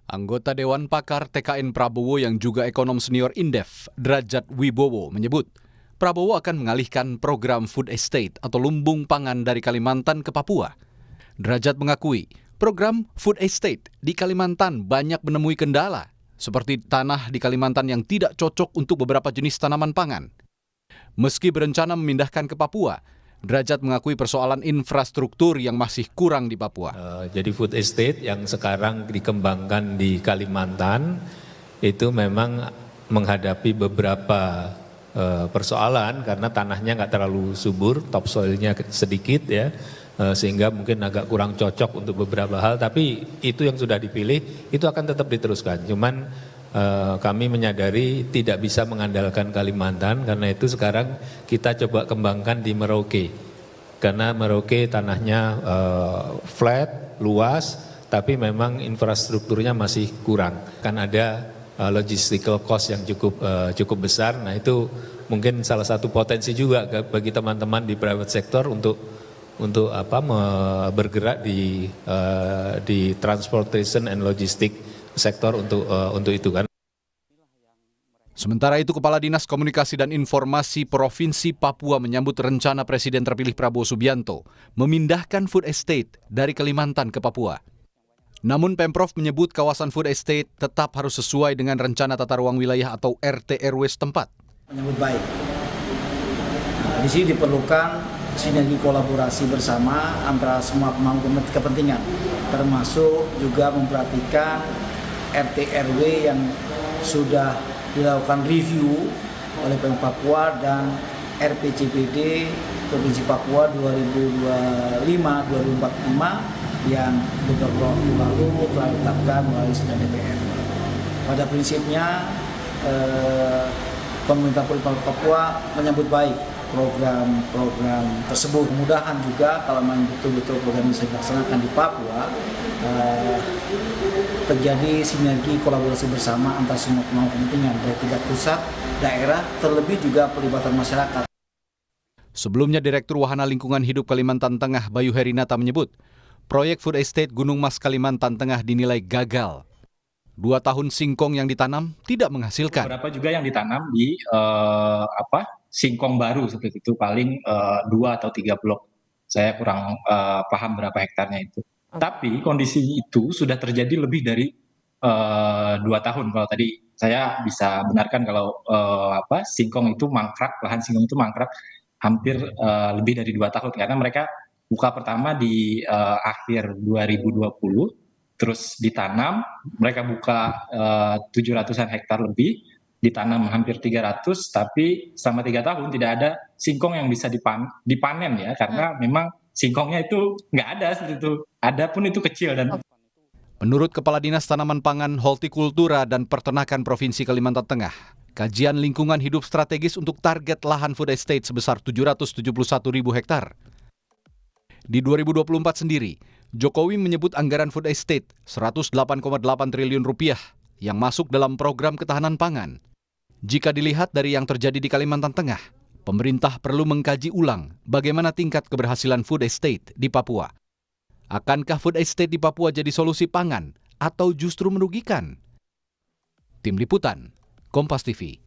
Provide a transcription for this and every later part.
Anggota Dewan Pakar TKN Prabowo yang juga ekonom senior Indef, Drajat Wibowo, menyebut Prabowo akan mengalihkan program food estate atau lumbung pangan dari Kalimantan ke Papua. Drajat mengakui program food estate di Kalimantan banyak menemui kendala, seperti tanah di Kalimantan yang tidak cocok untuk beberapa jenis tanaman pangan. Meski berencana memindahkan ke Papua, Drajat mengakui persoalan infrastruktur yang masih kurang di Papua. Jadi food estate yang sekarang dikembangkan di Kalimantan itu memang menghadapi beberapa persoalan karena tanahnya nggak terlalu subur, topsoilnya sedikit ya, sehingga mungkin agak kurang cocok untuk beberapa hal. Tapi itu yang sudah dipilih itu akan tetap diteruskan. Cuman kami menyadari tidak bisa mengandalkan Kalimantan, karena itu sekarang kita coba kembangkan di Merauke. Karena Merauke tanahnya flat, luas, tapi memang infrastrukturnya masih kurang. Kan ada logistical cost yang cukup besar. Nah itu mungkin salah satu potensi juga bagi teman-teman di private sector untuk bergerak di transportation and logistik sektor untuk itu kan. Sementara itu, Kepala Dinas Komunikasi dan Informasi Provinsi Papua menyambut rencana Presiden terpilih Prabowo Subianto memindahkan food estate dari Kalimantan ke Papua. Namun Pemprov menyebut kawasan food estate tetap harus sesuai dengan rencana tata ruang wilayah atau RT/RW setempat. Menyambut baik. Di sini diperlukan sinergi kolaborasi bersama antara semua pemangku kepentingan, termasuk juga memperhatikan RT/RW yang sudah dilakukan review oleh Pemprov Papua dan RPCPD Provinsi Papua 2025-2045 yang beberapa waktu lalu telah ditetapkan melalui sidang DPR. Pada prinsipnya pemerintah Provinsi Papua menyambut baik program-program tersebut. Mudahan juga kalau memang betul-betul program bisa dilaksanakan di Papua, terjadi sinergi kolaborasi bersama antara semua pemangku kepentingan dari tingkat pusat, daerah, terlebih juga pelibatan masyarakat. Sebelumnya Direktur Wahana Lingkungan Hidup Kalimantan Tengah Bayu Herinata menyebut, proyek food estate Gunung Mas Kalimantan Tengah dinilai gagal. 2 tahun singkong yang ditanam tidak menghasilkan. Beberapa juga yang ditanam di singkong baru seperti itu, paling 2 atau 3 blok. Saya kurang paham berapa hektarnya itu. Tapi kondisi itu sudah terjadi lebih dari 2 tahun. Kalau tadi saya bisa benarkan kalau singkong itu mangkrak, lahan singkong itu mangkrak hampir lebih dari 2 tahun, karena mereka buka pertama di akhir 2020, terus ditanam, mereka buka 700-an hektar lebih, ditanam hampir 300, tapi selama 3 tahun tidak ada singkong yang bisa dipanen ya, karena memang singkongnya itu nggak ada seperti itu. Ada pun itu kecil. Dan menurut Kepala Dinas Tanaman Pangan, Hortikultura dan Peternakan Provinsi Kalimantan Tengah, kajian lingkungan hidup strategis untuk target lahan food estate sebesar 771.000 hektar. Di 2024 sendiri, Jokowi menyebut anggaran food estate 108,8 triliun rupiah yang masuk dalam program ketahanan pangan. Jika dilihat dari yang terjadi di Kalimantan Tengah, pemerintah perlu mengkaji ulang bagaimana tingkat keberhasilan food estate di Papua. Akankah food estate di Papua jadi solusi pangan atau justru merugikan? Tim Liputan, Kompas TV.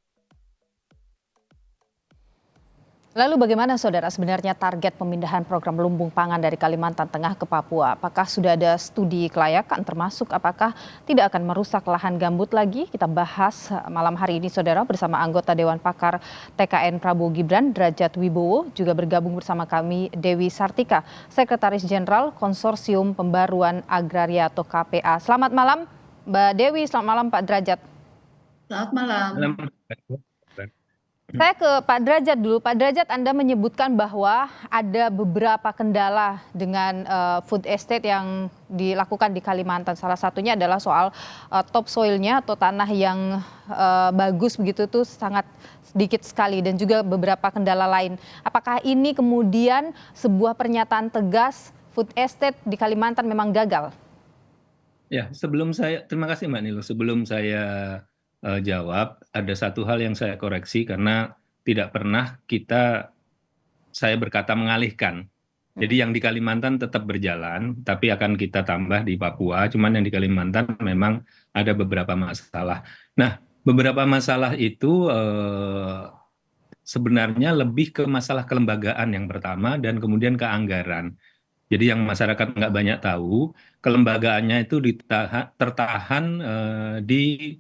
Lalu bagaimana saudara sebenarnya target pemindahan program lumbung pangan dari Kalimantan Tengah ke Papua? Apakah sudah ada studi kelayakan, termasuk apakah tidak akan merusak lahan gambut lagi? Kita bahas malam hari ini saudara bersama anggota Dewan Pakar TKN Prabowo Gibran, Drajat Wibowo, juga bergabung bersama kami Dewi Sartika, Sekretaris Jenderal Konsorsium Pembaruan Agraria atau KPA. Selamat malam Mbak Dewi, selamat malam Pak Drajat. Selamat malam. Saya ke Pak Drajat dulu. Pak Drajat, Anda menyebutkan bahwa ada beberapa kendala dengan food estate yang dilakukan di Kalimantan. Salah satunya adalah soal topsoilnya atau tanah yang bagus begitu tuh sangat sedikit sekali, dan juga beberapa kendala lain. Apakah ini kemudian sebuah pernyataan tegas food estate di Kalimantan memang gagal? Ya, terima kasih Mbak Nilo. Sebelum saya jawab, ada satu hal yang saya koreksi karena tidak pernah saya berkata mengalihkan. Jadi yang di Kalimantan tetap berjalan, tapi akan kita tambah di Papua. Cuman yang di Kalimantan memang ada beberapa masalah. Nah, beberapa masalah itu sebenarnya lebih ke masalah kelembagaan yang pertama dan kemudian ke anggaran. Jadi yang masyarakat nggak banyak tahu, kelembagaannya itu tertahan di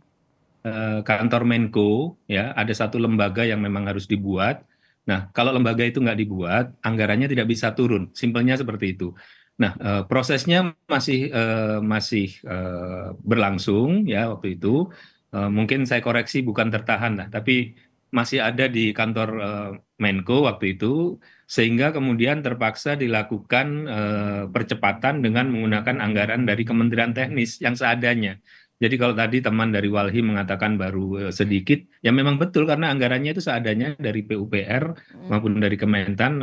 kantor Menko, ya ada satu lembaga yang memang harus dibuat. Nah, kalau lembaga itu nggak dibuat, anggarannya tidak bisa turun. Simpelnya seperti itu. Nah, prosesnya masih berlangsung ya waktu itu. Mungkin saya koreksi bukan tertahan lah, tapi masih ada di kantor Menko waktu itu, sehingga kemudian terpaksa dilakukan percepatan dengan menggunakan anggaran dari Kementerian Teknis yang seadanya. Jadi kalau tadi teman dari Walhi mengatakan baru sedikit, ya memang betul karena anggarannya itu seadanya dari PUPR maupun dari Kementan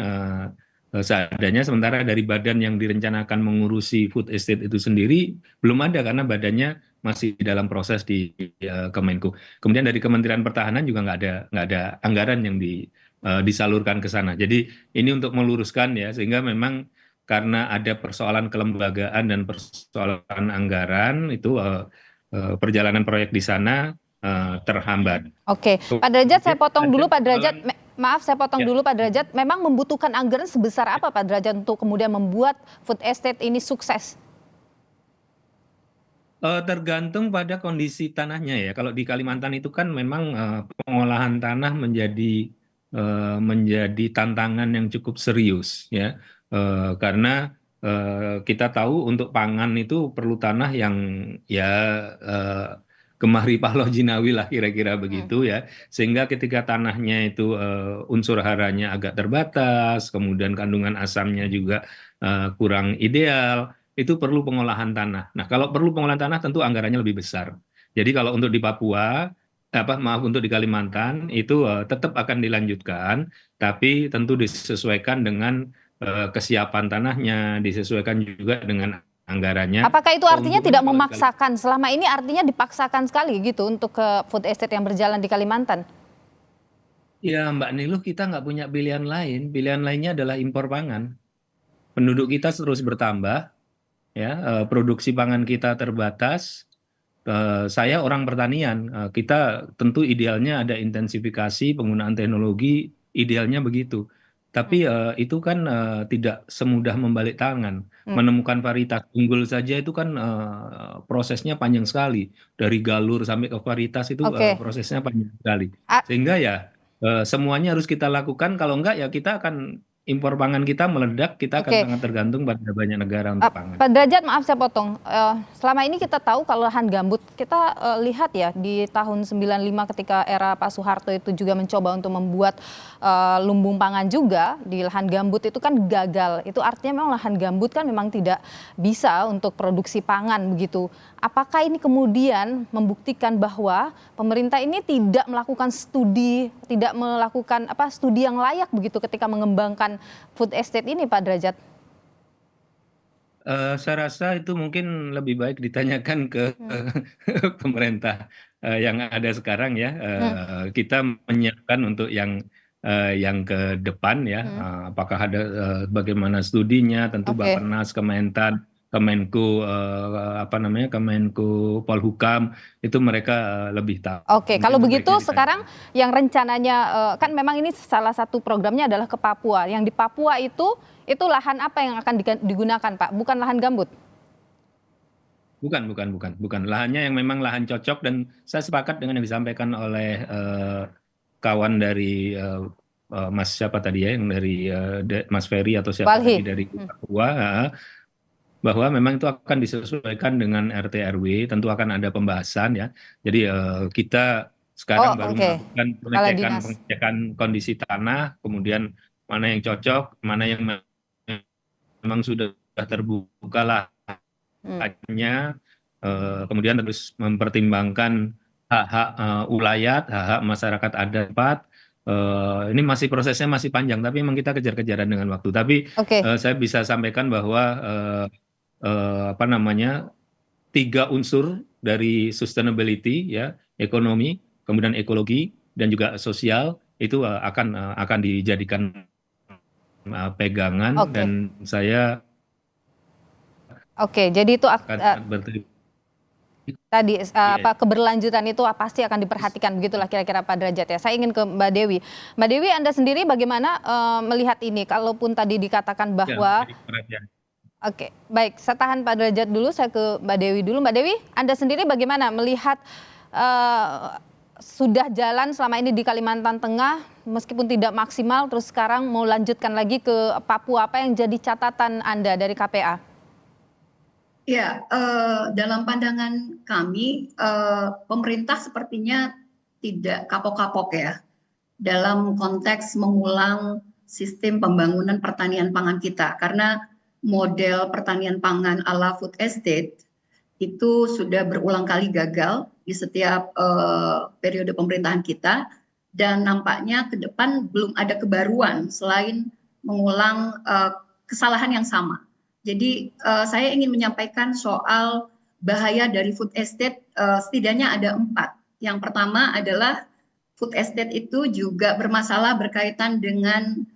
seadanya, sementara dari badan yang direncanakan mengurusi food estate itu sendiri belum ada karena badannya masih dalam proses di Kemenko. Kemudian dari Kementerian Pertahanan juga nggak ada anggaran yang disalurkan ke sana. Jadi ini untuk meluruskan ya, sehingga memang karena ada persoalan kelembagaan dan persoalan anggaran itu perjalanan proyek di sana terhambat. Oke, Pak Derajat saya potong dulu Pak Derajat. Ada- Maaf saya potong Ya. dulu Pak Derajat. Memang membutuhkan anggaran sebesar apa Pak Derajat untuk kemudian membuat food estate ini sukses? Tergantung pada kondisi tanahnya ya. Kalau di Kalimantan itu kan memang pengolahan tanah menjadi tantangan yang cukup serius ya. Karena kita tahu untuk pangan itu perlu tanah yang ya eh, gemari paloh jinawi lah kira-kira begitu ya. Sehingga ketika tanahnya itu unsur haranya agak terbatas, kemudian kandungan asamnya juga kurang ideal, itu perlu pengolahan tanah. Nah, kalau perlu pengolahan tanah tentu anggarannya lebih besar. Jadi kalau untuk di Papua, maaf untuk di Kalimantan itu tetap akan dilanjutkan, tapi tentu disesuaikan dengan kesiapan tanahnya, disesuaikan juga dengan anggarannya. Apakah itu artinya Keuntungan tidak kalau di memaksakan? Selama ini artinya dipaksakan sekali gitu untuk ke food estate yang berjalan di Kalimantan. Ya, Mbak Niluh, kita nggak punya pilihan lain. Pilihan lainnya adalah impor pangan. Penduduk kita terus bertambah, ya, produksi pangan kita terbatas. Saya orang pertanian, kita tentu idealnya ada intensifikasi penggunaan teknologi, idealnya begitu. Tapi itu kan tidak semudah membalik tangan. Menemukan varietas unggul saja itu kan prosesnya panjang sekali. Dari galur sampai ke varietas itu Oke. prosesnya panjang sekali. A- Sehingga ya semuanya harus kita lakukan. Kalau enggak ya kita akan impor pangan kita meledak, kita akan Oke. sangat tergantung pada banyak negara untuk pangan. Pak Derajat, maaf saya potong. Selama ini kita tahu kalau lahan gambut, kita lihat ya di tahun 95 ketika era Pak Soeharto itu juga mencoba untuk membuat lumbung pangan juga di lahan gambut itu kan gagal. Itu artinya memang lahan gambut kan memang tidak bisa untuk produksi pangan begitu. Apakah ini kemudian membuktikan bahwa pemerintah ini tidak melakukan studi yang layak begitu ketika mengembangkan food estate ini, Pak Derajat? Saya rasa itu mungkin lebih baik ditanyakan ke pemerintah yang ada sekarang ya. Kita menyiapkan untuk yang ke depan ya. Apakah ada bagaimana studinya? Tentu Oke. Bappenas, Kementan, Kemenko Kemenko Polhukam itu mereka lebih tahu. Oke, Mungkin kalau sebaiknya begitu ditanyakan. sekarang yang rencananya kan memang ini salah satu programnya adalah ke Papua. Yang di Papua itu lahan apa yang akan digunakan, Pak? Bukan lahan gambut. Bukan. Lahannya yang memang lahan cocok, dan saya sepakat dengan yang disampaikan oleh kawan dari Mas siapa tadi ya, yang dari Mas Ferry atau siapa Walhi. tadi dari Papua, bahwa memang itu akan disesuaikan dengan RT RW, tentu akan ada pembahasan ya. Jadi kita sekarang baru oke. melakukan Kepala dinas. pengecekan kondisi tanah, kemudian mana yang cocok, mana yang memang sudah terbuka lahannya, kemudian terus mempertimbangkan hak-hak ulayat, hak-hak masyarakat adat. Ini prosesnya masih panjang, tapi memang kita kejar-kejaran dengan waktu. Tapi Oke. saya bisa sampaikan bahwa 3 unsur dari sustainability ya, ekonomi, kemudian ekologi dan juga sosial itu akan dijadikan pegangan Oke. dan saya Oke, jadi itu akan berterima tadi Iya. keberlanjutan itu pasti akan diperhatikan, begitulah kira-kira Pak Derajat ya. Saya ingin ke Mbak Dewi. Mbak Dewi, Anda sendiri bagaimana melihat ini? Kalaupun tadi dikatakan bahwa menjadi perhatian. Oke, baik. Saya tahan Pak Derajat dulu, saya ke Mbak Dewi dulu. Mbak Dewi, Anda sendiri bagaimana melihat sudah jalan selama ini di Kalimantan Tengah, meskipun tidak maksimal, terus sekarang mau lanjutkan lagi ke Papua. Apa yang jadi catatan Anda dari KPA? Ya, dalam pandangan kami, pemerintah sepertinya tidak kapok-kapok ya dalam konteks mengulang sistem pembangunan pertanian pangan kita. Karena model pertanian pangan ala food estate itu sudah berulang kali gagal di setiap periode pemerintahan kita, dan nampaknya ke depan belum ada kebaruan selain mengulang kesalahan yang sama. Jadi saya ingin menyampaikan soal bahaya dari food estate, setidaknya ada 4. Yang pertama adalah food estate itu juga bermasalah berkaitan dengan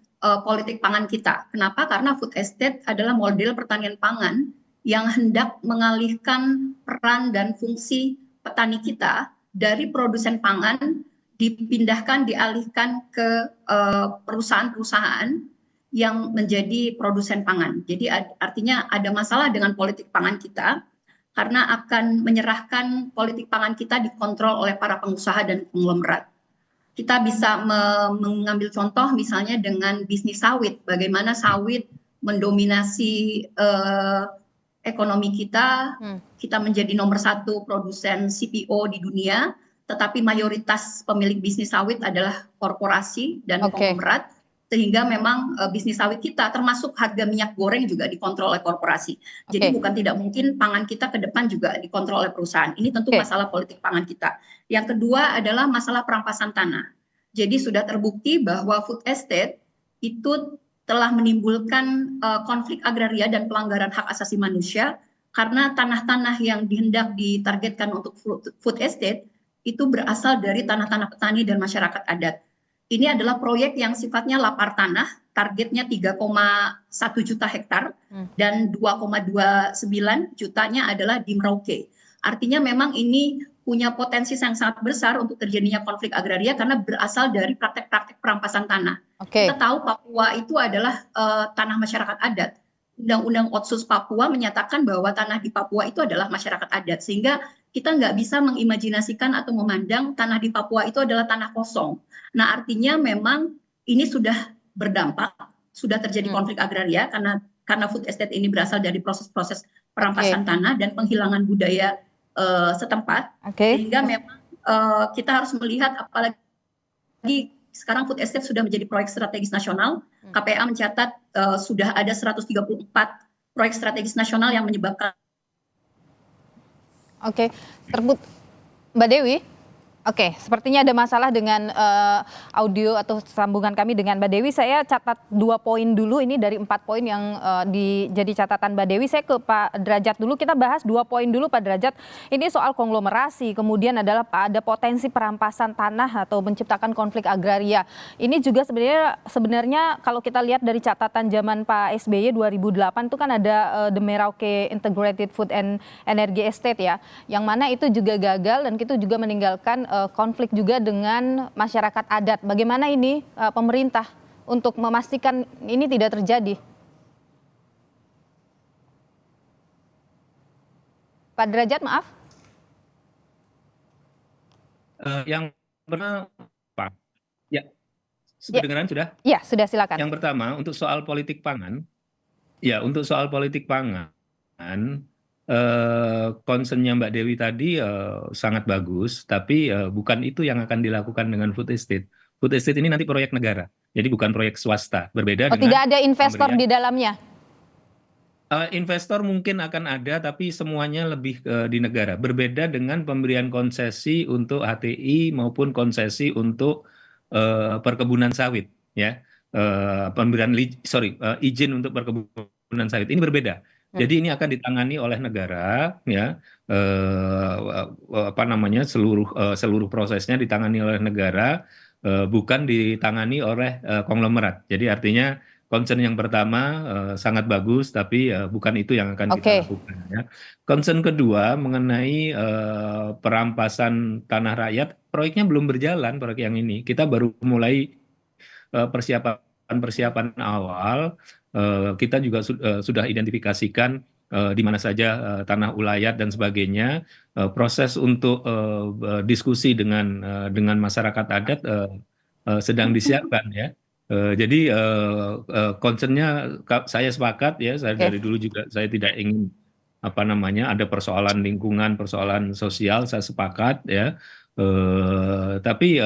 politik pangan kita. Kenapa? Karena food estate adalah model pertanian pangan yang hendak mengalihkan peran dan fungsi petani kita dari produsen pangan, dialihkan ke perusahaan-perusahaan yang menjadi produsen pangan. Jadi artinya ada masalah dengan politik pangan kita karena akan menyerahkan politik pangan kita dikontrol oleh para pengusaha dan konglomerat. Kita bisa mengambil contoh misalnya dengan bisnis sawit, bagaimana sawit mendominasi ekonomi kita, kita menjadi nomor 1 produsen CPO di dunia, tetapi mayoritas pemilik bisnis sawit adalah korporasi dan konglomerat, sehingga memang bisnis sawit kita termasuk harga minyak goreng juga dikontrol oleh korporasi. Jadi bukan tidak mungkin pangan kita ke depan juga dikontrol oleh perusahaan. Ini tentu masalah politik pangan kita. Yang kedua adalah masalah perampasan tanah. Jadi sudah terbukti bahwa food estate itu telah menimbulkan konflik agraria dan pelanggaran hak asasi manusia karena tanah-tanah yang dihendak ditargetkan untuk food estate itu berasal dari tanah-tanah petani dan masyarakat adat. Ini adalah proyek yang sifatnya lapar tanah, targetnya 3,1 juta hektar dan 2,29 jutanya adalah di Merauke. Artinya memang ini punya potensi yang sangat besar untuk terjadinya konflik agraria karena berasal dari praktek-praktek perampasan tanah. Kita tahu Papua itu adalah tanah masyarakat adat. Undang-Undang Otsus Papua menyatakan bahwa tanah di Papua itu adalah masyarakat adat, sehingga kita nggak bisa mengimajinasikan atau memandang tanah di Papua itu adalah tanah kosong. Nah, artinya memang ini sudah berdampak, sudah terjadi konflik agraria karena food estate ini berasal dari proses-proses perampasan tanah dan penghilangan budaya setempat, sehingga memang kita harus melihat, apalagi sekarang food estate sudah menjadi proyek strategis nasional. KPA mencatat sudah ada 134 proyek strategis nasional yang menyebabkan. Mbak Dewi. Oke, sepertinya ada masalah dengan audio atau sambungan kami dengan Mbak Dewi. Saya catat 2 poin dulu, ini dari 4 poin yang jadi catatan Mbak Dewi. Saya ke Pak Derajat dulu, kita bahas 2 poin dulu Pak Derajat. Ini soal konglomerasi, kemudian adalah ada potensi perampasan tanah atau menciptakan konflik agraria. Ini juga sebenarnya kalau kita lihat dari catatan zaman Pak SBY 2008 itu kan ada The Merauke Integrated Food and Energy Estate ya, yang mana itu juga gagal dan itu juga meninggalkan konflik juga dengan masyarakat adat. Bagaimana ini pemerintah untuk memastikan ini tidak terjadi? Pak Derajat, maaf. Yang pertama, Pak. Ya, kedengaran sudah? Ya, sudah, silakan. Yang pertama, untuk soal politik pangan, concernnya Mbak Dewi tadi sangat bagus, tapi bukan itu yang akan dilakukan dengan food estate. Food estate ini nanti proyek negara, jadi bukan proyek swasta. Berbeda dengan tidak ada investor di dalamnya? Investor mungkin akan ada, tapi semuanya lebih di negara. Berbeda dengan pemberian konsesi untuk HTI maupun konsesi untuk perkebunan sawit, ya. Pemberian izin untuk perkebunan sawit ini berbeda. Jadi ini akan ditangani oleh negara, ya, seluruh prosesnya ditangani oleh negara, bukan ditangani oleh konglomerat. Jadi artinya concern yang pertama sangat bagus, tapi bukan itu yang akan Oke. kita lakukan ya. Concern kedua mengenai perampasan tanah rakyat, proyeknya belum berjalan proyek yang ini. Kita baru mulai persiapan awal. Kita juga sudah identifikasikan di mana saja tanah ulayat dan sebagainya. Proses untuk diskusi dengan masyarakat adat sedang disiapkan ya. Jadi concernnya saya sepakat ya. Saya dari dulu juga saya tidak ingin ada persoalan lingkungan, persoalan sosial. Saya sepakat ya. Tapi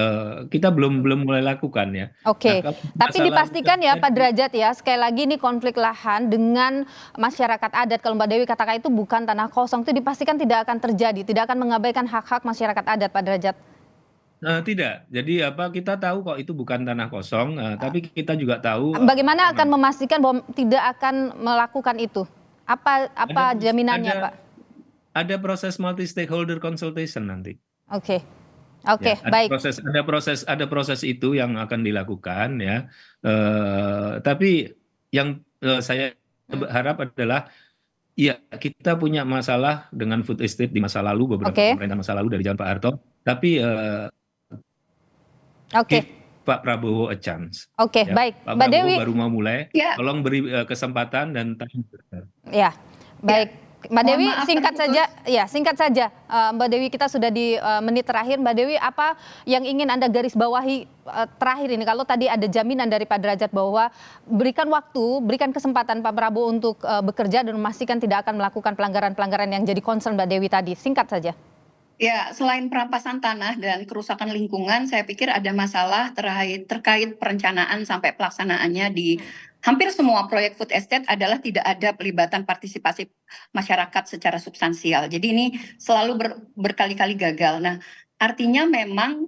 kita belum mulai lakukan ya. Oke, Nah, kalau tapi masalah dipastikan ya Pak Derajat ya, sekali lagi ini konflik lahan dengan masyarakat adat, kalau Mbak Dewi katakan itu bukan tanah kosong, itu dipastikan tidak akan terjadi, tidak akan mengabaikan hak-hak masyarakat adat, Pak Derajat. Tidak. Jadi kita tahu kok itu bukan tanah kosong, tapi kita juga tahu Bagaimana akan memastikan bahwa tidak akan melakukan itu? Apa jaminannya, Pak? ada proses multi stakeholder consultation nanti. Oke. Oke, Ya, baik. ada proses itu yang akan dilakukan ya. Tapi yang saya harap adalah ya kita punya masalah dengan food estate di masa lalu, beberapa Oke. pemerintah masa lalu dari zaman Pak Harto, tapi Oke. give Pak Prabowo a chance. Oke, Ya, baik. Pak Mbak Prabowo Dewi. baru mau mulai, Ya. tolong beri kesempatan dan time. Ya, baik. Mbak Mohon Dewi, maaf singkat terputus. saja. Ya, singkat saja. Mbak Dewi, kita sudah di menit terakhir. Mbak Dewi, apa yang ingin Anda garis bawahi terakhir ini? Kalau tadi ada jaminan dari Pak Derajat bahwa berikan waktu, berikan kesempatan Pak Prabowo untuk bekerja dan memastikan tidak akan melakukan pelanggaran-pelanggaran yang jadi concern Mbak Dewi tadi. Singkat saja. Ya, selain perampasan tanah dan kerusakan lingkungan, saya pikir ada masalah terkait perencanaan sampai pelaksanaannya di hampir semua proyek food estate adalah tidak ada pelibatan partisipasi masyarakat secara substansial. Jadi ini selalu berkali-kali gagal. Nah, artinya memang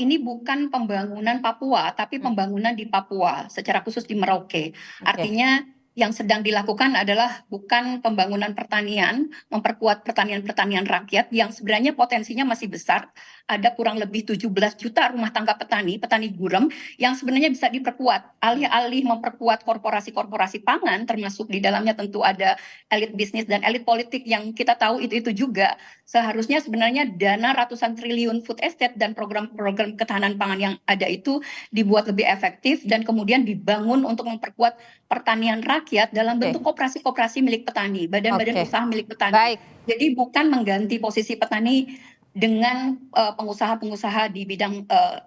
ini bukan pembangunan Papua, tapi pembangunan di Papua, secara khusus di Merauke. Artinya yang sedang dilakukan adalah bukan pembangunan pertanian, memperkuat pertanian-pertanian rakyat yang sebenarnya potensinya masih besar. Ada kurang lebih 17 juta rumah tangga petani gurem yang sebenarnya bisa diperkuat. Alih-alih memperkuat korporasi-korporasi pangan, termasuk di dalamnya tentu ada elit bisnis dan elit politik yang kita tahu itu juga. Seharusnya sebenarnya dana ratusan triliun food estate dan program-program ketahanan pangan yang ada itu dibuat lebih efektif dan kemudian dibangun untuk memperkuat pertanian rakyat dalam bentuk koperasi-koperasi milik petani, badan-badan usaha milik petani. Baik. Jadi bukan mengganti posisi petani dengan pengusaha-pengusaha di bidang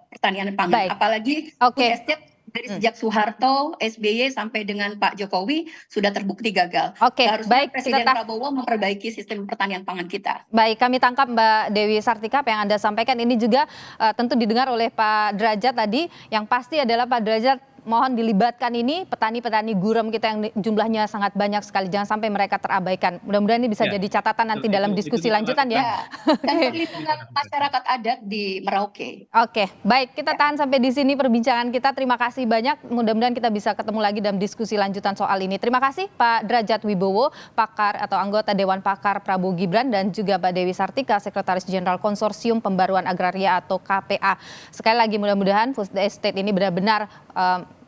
pertanian pangan. Baik. Apalagi Oke. food estate dari sejak Soeharto, SBY sampai dengan Pak Jokowi sudah terbukti gagal. Oke, Seharusnya baik. Presiden Prabowo memperbaiki sistem pertanian pangan kita. Baik, kami tangkap Mbak Dewi Sartika apa yang Anda sampaikan. Ini juga tentu didengar oleh Pak Derajat tadi. Yang pasti adalah Pak Derajat mohon dilibatkan ini petani-petani gurem kita yang jumlahnya sangat banyak sekali. Jangan sampai mereka terabaikan. Mudah-mudahan ini bisa jadi catatan nanti dalam diskusi lanjutan ya. Dan perlindungan masyarakat adat di Merauke. Oke, baik. Kita tahan sampai di sini perbincangan kita. Terima kasih banyak. Mudah-mudahan kita bisa ketemu lagi dalam diskusi lanjutan soal ini. Terima kasih Pak Derajat Wibowo, pakar atau anggota Dewan Pakar Prabowo Gibran, dan juga Mbak Dewi Sartika, Sekretaris Jenderal Konsorsium Pembaruan Agraria atau KPA. Sekali lagi mudah-mudahan food estate ini benar-benar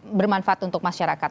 bermanfaat untuk masyarakat.